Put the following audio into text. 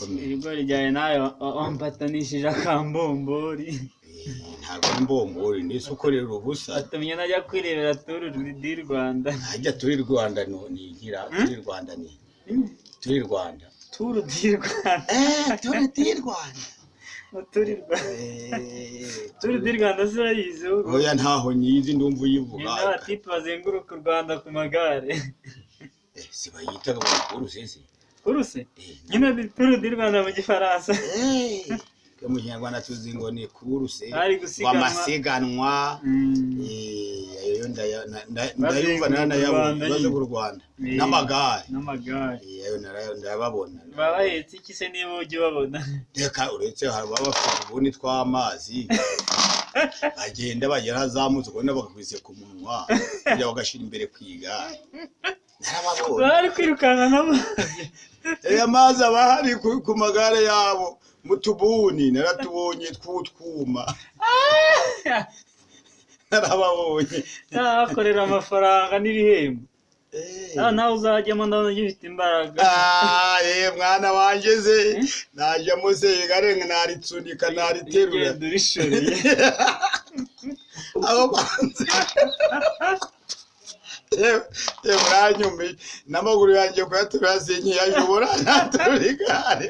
ibigori ryawe nawe wampatanishije akambombori ntabwo imbombori ndetse ukorera ubusa atumye najya kwirebera turu di Rwanda najya turi Rwanda nigira turi Rwanda ni turi Rwanda turu di Rwanda turi di Rwanda turu di Rwanda sirayize oya ntaho nyizi ndumva uyivuga ni n'abatipe bazenguruka u Rwanda ku magare sibayita urusese uruse nyine turu di Rwanda mu gifaransa mu Kinyarwanda tuzi ngo ni kuruse w'amasiganwa ayo ndayumva narayabonye baze ku Rwanda n'amagare ayo ndababona bahetse iki se niba ujye babona reka uretse hari baba bafite ubuni tw'amazi bagenda bagera hazamutse ubona bakubise ku munwa kugira bagashira imbere kwigare narababonye bari kwirukanka n'amazi amazi abahari ku magare yabo mutubuni naratubonye twutwuma narababonye akorera amafaranga n'ibihembo nawe uzajyamo ndabona gifite imbaraga mwana wanje ze najyamo se igare naritsunika nariterura durishoreye abo banze muranyumye n'amaguru yanjye kuyatura sinkiyashobora natura igare